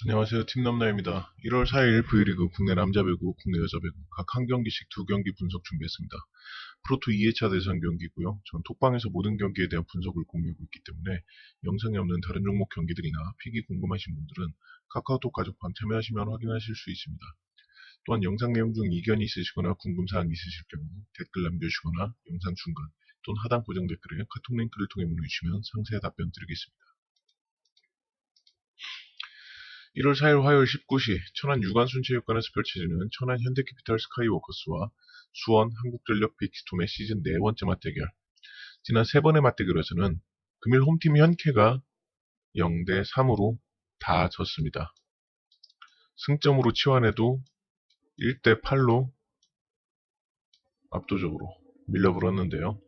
안녕하세요. 팀남나입니다. 1월 4일 V리그 국내 남자 배구, 국내 여자 배구 각 한 경기씩 두 경기 분석 준비했습니다. 프로토 2회차 대선 경기고요. 전 톡방에서 모든 경기에 대한 분석을 공유하고 있기 때문에 영상에 없는 다른 종목 경기들이나 픽이 궁금하신 분들은 카카오톡 가족방 참여하시면 확인하실 수 있습니다. 또한 영상 내용 중 이견이 있으시거나 궁금사항이 있으실 경우 댓글 남겨주시거나 영상 중간 또는 하단 고정 댓글에 카톡 링크를 통해 문의 주시면 상세히 답변 드리겠습니다. 1월 4일 화요일 19시 천안 유관순체육관에서 펼쳐지는 천안 현대캐피탈 스카이워커스와 수원 한국전력 빅스톰의 시즌 네 번째 맞대결. 지난 세 번의 맞대결에서는 금일 홈팀 현캐가 0대 3으로 다 졌습니다. 승점으로 치환해도 1대 8로 압도적으로 밀려버렸는데요.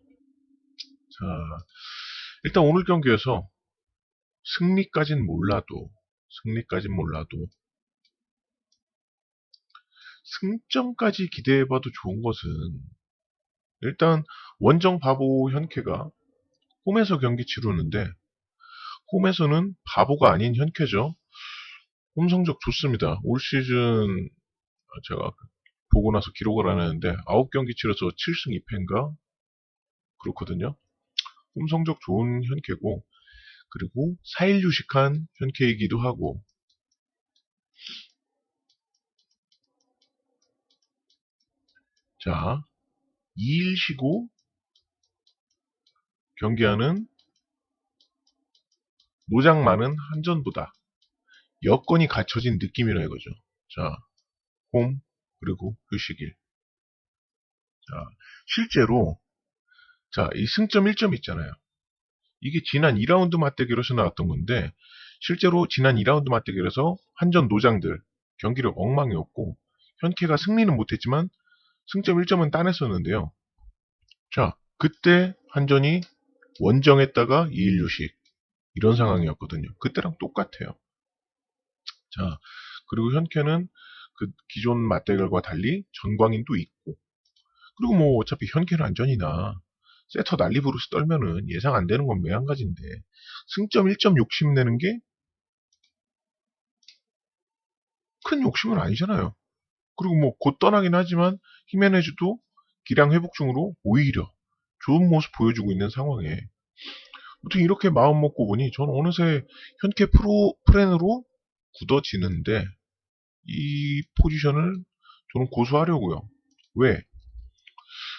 자, 일단 오늘 경기에서 승리까진 몰라도 승점까지 기대해봐도 좋은 것은 일단 원정 바보 현캐가 홈에서 경기 치르는데 홈에서는 바보가 아닌 현캐죠. 홈 성적 좋습니다. 올 시즌 제가 보고 나서 기록을 안 했는데 9경기 치러서 7승 2패인가 그렇거든요. 홈 성적 좋은 현캐고 그리고 4일 휴식한 현캐이기도 하고 자 2일 쉬고 경기하는 노장 많은 한전보다 여건이 갖춰진 느낌이라 이거죠. 자, 홈 그리고 휴식일. 자, 실제로 이 승점 1점 있잖아요. 이게 지난 2라운드 맞대결에서 나왔던 건데 실제로 지난 2라운드 맞대결에서 한전 노장들 경기력 엉망이었고 현캐가 승리는 못했지만 승점 1점은 따냈었는데요. 자, 그때 한전이 원정했다가 2일 휴식 이런 상황이었거든요. 그때랑 똑같아요. 자, 그리고 현캐는 그 기존 맞대결과 달리 전광인도 있고 그리고 뭐 어차피 현캐는 안전이나 세터 난리부르스 떨면은 예상 안 되는 건 매한가지인데 승점 1점 욕심내는 게 큰 욕심은 아니잖아요. 그리고 뭐 곧 떠나긴 하지만 히메네즈도 기량 회복 중으로 오히려 좋은 모습 보여주고 있는 상황에 아무튼 이렇게 마음 먹고 보니 전 어느새 현캐 프렌으로 굳어지는데 이 포지션을 저는 고수하려고요. 왜?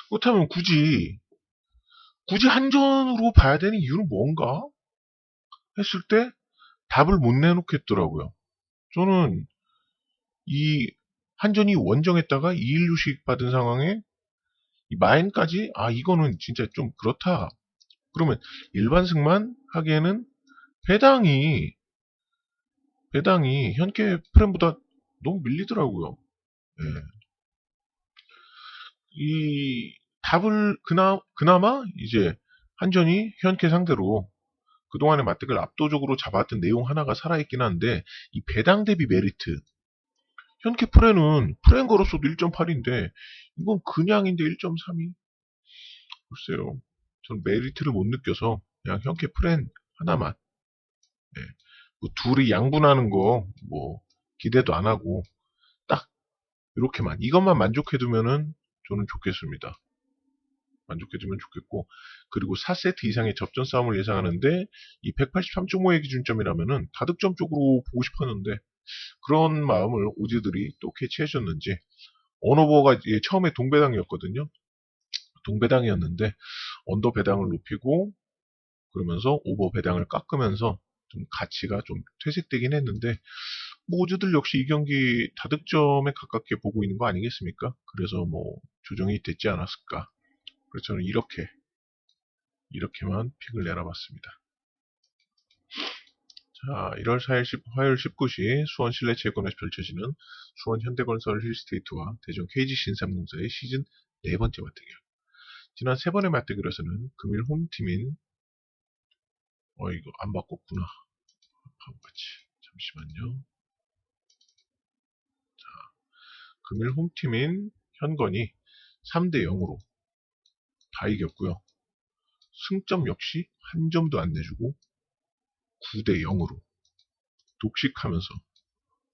그렇다면 굳이 한전으로 봐야 되는 이유는 뭔가 했을 때 답을 못 내놓겠더라고요. 저는 이 한전이 원정했다가 2일 휴식 받은 상황에 이 마인까지 이거는 진짜 좀 그렇다. 그러면 일반승만 하기에는 배당이 현재 프렘보다 너무 밀리더라고요. 예. 이 답을 그나마 이제 한전이 현캐 상대로 그동안의 맞대결 압도적으로 잡았던 내용 하나가 살아있긴 한데 이 배당 대비 메리트 현캐 프렌은 걸었어도 1.8인데 이건 그냥인데 1.3이 글쎄요. 전 메리트를 못 느껴서 그냥 현캐 프렌 하나만 예. 뭐 둘이 양분하는 거 뭐 기대도 안 하고 딱 이렇게만 이것만 만족해두면은 저는 좋겠습니다. 만족해두면 좋겠고 그리고 4세트 이상의 접전 싸움을 예상하는데 이 183.5의 기준점이라면은 다득점 쪽으로 보고 싶었는데 그런 마음을 오즈들이 또 캐치해줬는지 언어버가 처음에 동배당이었거든요. 동배당이었는데 언더 배당을 높이고 그러면서 오버 배당을 깎으면서 좀 가치가 좀 퇴색되긴 했는데 모두들 역시 이 경기 다득점에 가깝게 보고 있는 거 아니겠습니까? 그래서 뭐 조정이 됐지 않았을까? 그래서 저는 이렇게만 픽을 내놔봤습니다. 자, 1월 4일 화요일 19시 수원 실내체육관에서 펼쳐지는 수원 현대건설 힐스테이트와 대전 KG 신삼공사의 시즌 네 번째 맞대결. 지난 세 번의 맞대결에서는 금일 홈팀인 이거 안 바꿨구나. 바보같이. 잠시만요. 금일 홈팀인 현건이 3대 0으로 다 이겼고요. 승점 역시 한 점도 안 내주고 9대 0으로 독식하면서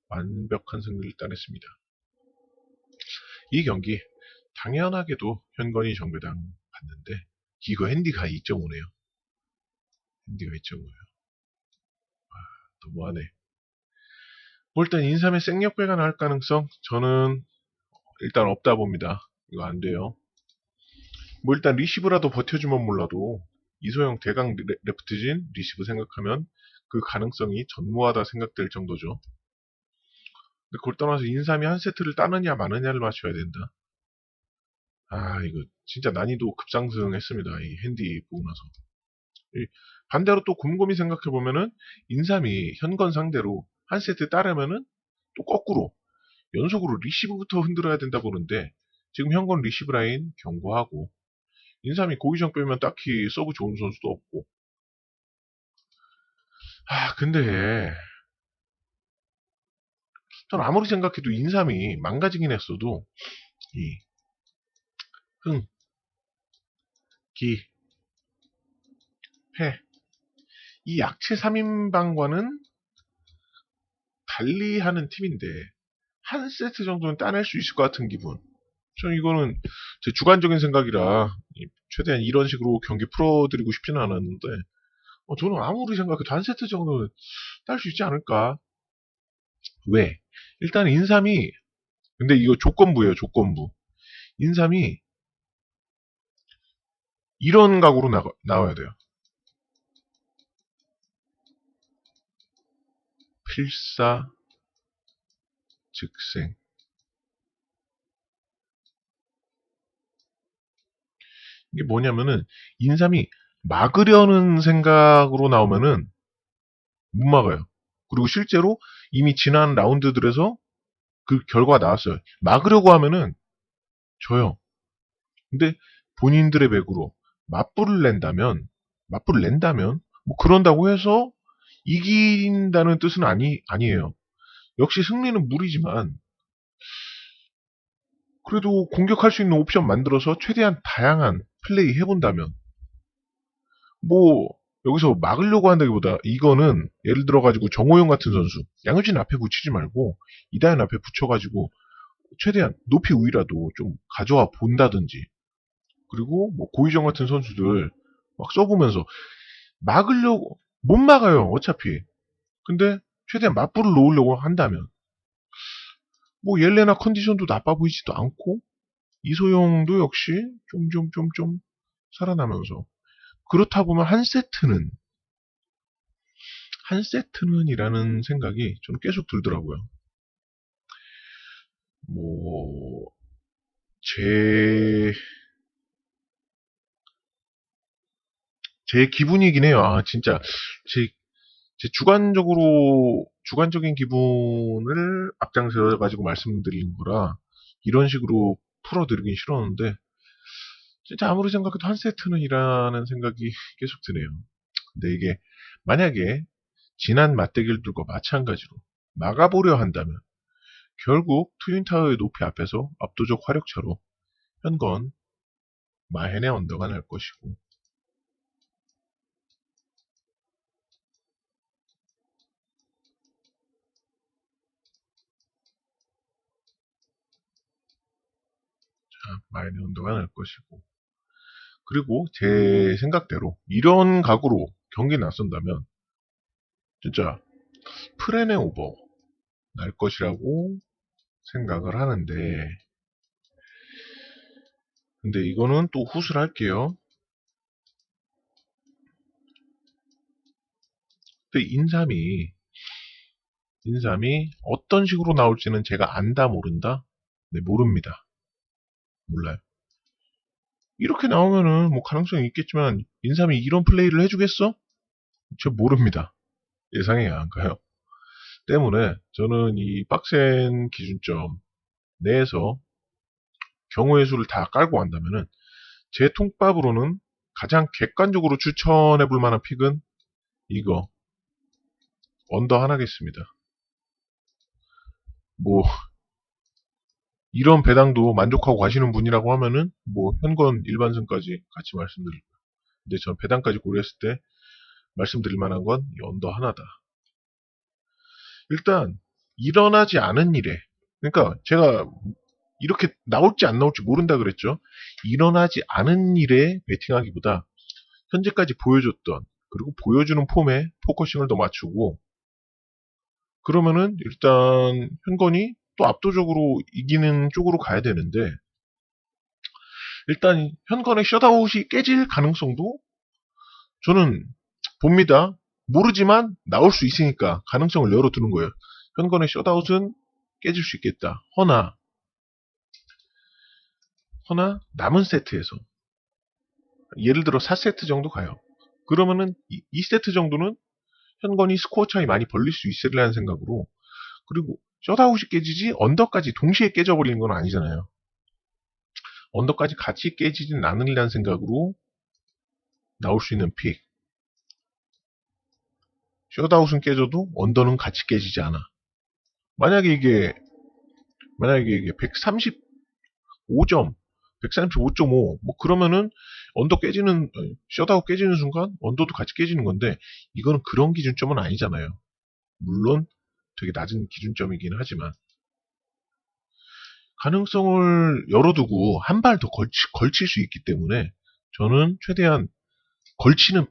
완벽한 승리를 따냈습니다. 이 경기 당연하게도 현건이 정배당 봤는데 이거 핸디가 2.5네요. 핸디가 2.5예요. 너무하네. 뭐 일단 인삼의 생역배가 나올 가능성 저는 일단 없다 봅니다. 이거 안 돼요. 뭐 일단 리시브라도 버텨주면 몰라도 이소영 대강 레프트진 리시브 생각하면 그 가능성이 전무하다 생각될 정도죠. 근데 그걸 떠나서 인삼이 한 세트를 따느냐 마느냐를 맞춰야 된다. 아 이거 진짜 난이도 급상승했습니다. 이 핸디 보고 나서. 반대로 또 곰곰이 생각해보면은 인삼이 현건 상대로 한 세트 따르면은 또 거꾸로 연속으로 리시브부터 흔들어야 된다 보는데 지금 현건 리시브 라인 견고하고 인삼이 고기정 빼면 딱히 서브 좋은 선수도 없고 근데 전 아무리 생각해도 인삼이 망가지긴 했어도 이 흥, 기, 패 이 약체 3인방과는 달리 하는 팀인데 한 세트 정도는 따낼 수 있을 것 같은 기분. 전 이거는 제 주관적인 생각이라 최대한 이런 식으로 경기 풀어드리고 싶지는 않았는데 저는 아무리 생각해도 한 세트 정도는 딸 수 있지 않을까. 왜? 일단 인삼이 근데 이거 조건부예요. 조건부. 인삼이 이런 각오로 나와야 돼요. 필사 즉생. 이게 뭐냐면은 인삼이 막으려는 생각으로 나오면은 못 막아요. 그리고 실제로 이미 지난 라운드들에서 그 결과가 나왔어요. 막으려고 하면은 져요. 근데 본인들의 맥으로 맞불을 낸다면 뭐 그런다고 해서 이긴다는 뜻은 아니에요. 역시 승리는 무리지만 그래도 공격할 수 있는 옵션 만들어서 최대한 다양한 플레이 해본다면 뭐 여기서 막으려고 한다기보다 이거는 예를 들어가지고 정호영 같은 선수 양효진 앞에 붙이지 말고 이다현 앞에 붙여가지고 최대한 높이 우위라도 좀 가져와 본다든지 그리고 뭐 고의정 같은 선수들 막 써보면서 막으려고 못 막아요 어차피. 근데 최대한 맞불을 놓으려고 한다면 뭐 옐레나 컨디션도 나빠 보이지도 않고 이소영도 역시 좀 살아나면서 그렇다 보면 한 세트는 이라는 생각이 좀 계속 들더라고요. 뭐 제 제 기분이긴 해요. 진짜 제 주관적인 기분을 앞장서 가지고 말씀드리는 거라 이런 식으로 풀어드리긴 싫었는데 진짜 아무리 생각해도 한 세트는 이라는 생각이 계속 드네요. 근데 이게 만약에 지난 맞대결들과 마찬가지로 막아보려 한다면 결국 트윈타워의 높이 앞에서 압도적 화력차로 현건 마헨의 언더가 날 것이고 마헨의 언더가 날 것이고 그리고 제 생각대로 이런 각오로 경기 나선다면 진짜 프레네 오버 날 것이라고 생각을 하는데 근데 이거는 또 후술 할게요. 근데 인삼이 어떤 식으로 나올지는 제가 안다 모른다? 네, 모릅니다. 몰라요. 이렇게 나오면은 뭐 가능성이 있겠지만 인삼이 이런 플레이를 해주겠어? 저 모릅니다. 예상이 안 가요. 때문에 저는 이 빡센 기준점 내에서 경우의 수를 다 깔고 간다면은 제 통밥으로는 가장 객관적으로 추천해 볼 만한 픽은 이거 언더 하나겠습니다. 뭐 이런 배당도 만족하고 가시는 분이라고 하면은 뭐 현건 일반승까지 같이 말씀드릴 거예요. 근데 전 배당까지 고려했을 때 말씀드릴 만한 건 이 언더 하나다. 일단 일어나지 않은 일에, 그러니까 제가 이렇게 나올지 안 나올지 모른다 그랬죠. 일어나지 않은 일에 베팅하기보다 현재까지 보여줬던, 그리고 보여주는 폼에 포커싱을 더 맞추고, 그러면은 일단 현건이 또 압도적으로 이기는 쪽으로 가야 되는데, 일단 현건의 셧아웃이 깨질 가능성도 저는 봅니다. 모르지만 나올 수 있으니까 가능성을 열어두는 거예요. 현건의 셧아웃은 깨질 수 있겠다. 허나 남은 세트에서 예를 들어 4세트 정도 가요. 그러면은 2세트 정도는 현건이 스코어 차이 많이 벌릴 수 있으리라는 생각으로, 그리고 셧아웃이 깨지지 언더까지 동시에 깨져버리는 건 아니잖아요. 언더까지 같이 깨지진 않으리라는 생각으로 나올 수 있는 픽. 셧아웃은 깨져도 언더는 같이 깨지지 않아. 만약에 이게 135점, 135.5, 뭐 그러면은 언더 깨지는, 셧아웃 깨지는 순간 언더도 같이 깨지는 건데, 이거는 그런 기준점은 아니잖아요. 물론 되게 낮은 기준점이긴 하지만 가능성을 열어두고 한 발 더 걸칠 수 있기 때문에 저는 최대한 걸치는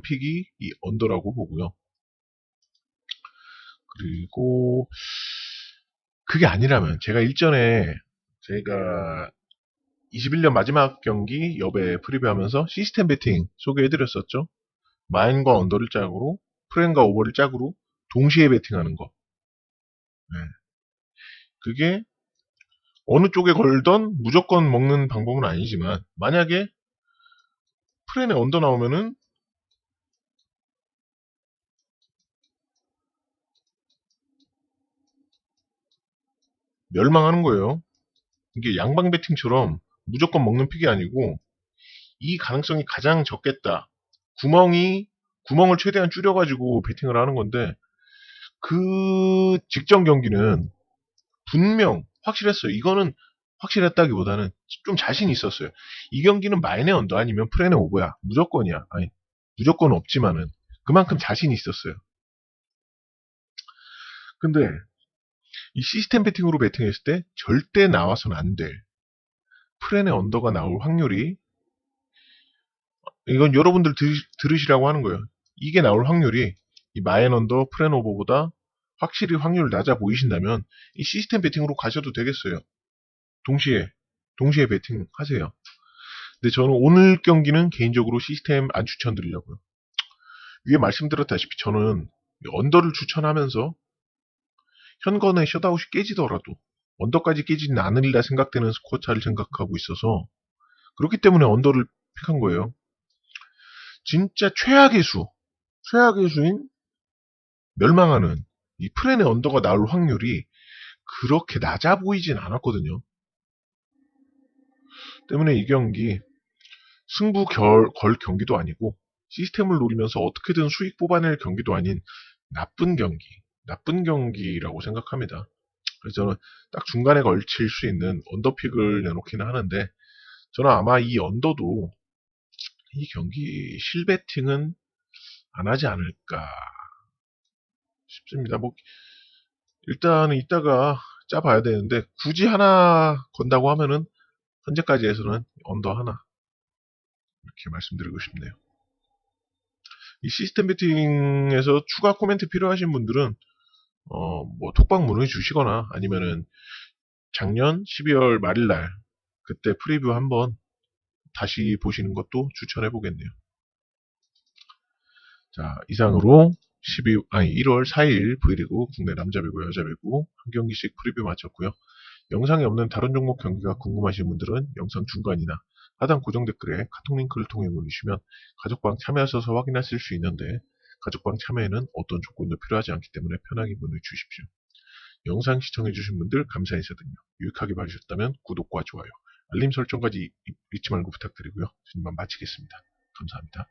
픽이 이 언더라고 보고요. 그리고 그게 아니라면 제가 21년 마지막 경기 여배 프리뷰하면서 시스템 배팅 소개해드렸었죠. 마인과 언더를 짝으로, 프렌과 오버를 짝으로 동시에 배팅하는 거. 네. 그게 어느 쪽에 걸던 무조건 먹는 방법은 아니지만, 만약에 프렌에 언더 나오면은 멸망하는 거예요. 이게 양방 배팅처럼 무조건 먹는 픽이 아니고, 이 가능성이 가장 적겠다. 구멍을 최대한 줄여가지고 배팅을 하는 건데, 그 직전 경기는 분명 확실했어요. 이거는 확실했다기보다는 좀 자신 있었어요. 이 경기는 마인의 언더 아니면 프렌의 오버야. 무조건이야. 아니, 무조건 없지만은 그만큼 자신이 있었어요. 근데 이 시스템 배팅으로 배팅했을 때 절대 나와서는 안 될 프렌의 언더가 나올 확률이, 이건 여러분들 들으시라고 하는 거예요. 이게 나올 확률이 이 마인 언더 프렌 오버보다 확실히 확률 낮아 보이신다면 이 시스템 배팅으로 가셔도 되겠어요. 동시에 배팅 하세요. 근데 저는 오늘 경기는 개인적으로 시스템 안 추천드리려고요. 위에 말씀드렸다시피 저는 언더를 추천하면서 현건의 셧아웃이 깨지더라도 언더까지 깨지는 않으리라 생각되는 스코어 차를 생각하고 있어서, 그렇기 때문에 언더를 픽한 거예요. 진짜 최악의 수인 멸망하는 이 프렌의 언더가 나올 확률이 그렇게 낮아 보이진 않았거든요. 때문에 이 경기 승부 걸 경기도 아니고, 시스템을 노리면서 어떻게든 수익 뽑아낼 경기도 아닌 나쁜 경기라고 생각합니다. 그래서 저는 딱 중간에 걸칠 수 있는 언더픽을 내놓기는 하는데, 저는 아마 이 언더도 이 경기 실배팅은 안 하지 않을까 싶습니다. 뭐 일단은 이따가 짜봐야 되는데, 굳이 하나 건다고 하면은 현재까지 해서는 언더 하나, 이렇게 말씀드리고 싶네요. 이 시스템 배팅에서 추가 코멘트 필요하신 분들은 뭐 톡방 문의 주시거나, 아니면은 작년 12월 말일날 그때 프리뷰 한번 다시 보시는 것도 추천해 보겠네요. 자, 이상으로 1월 4일 V리그 국내 남자 배구 여자 배구 한 경기씩 프리뷰 마쳤고요. 영상에 없는 다른 종목 경기가 궁금하신 분들은 영상 중간이나 하단 고정 댓글에 카톡 링크를 통해 보내주시면 가족방 참여하셔서 확인하실 수 있는데, 가족방 참여에는 어떤 조건도 필요하지 않기 때문에 편하게 문의 주십시오. 영상 시청해주신 분들 감사인사드리며, 유익하게 봐주셨다면 구독과 좋아요, 알림 설정까지 잊지 말고 부탁드리고요. 이만 마치겠습니다. 감사합니다.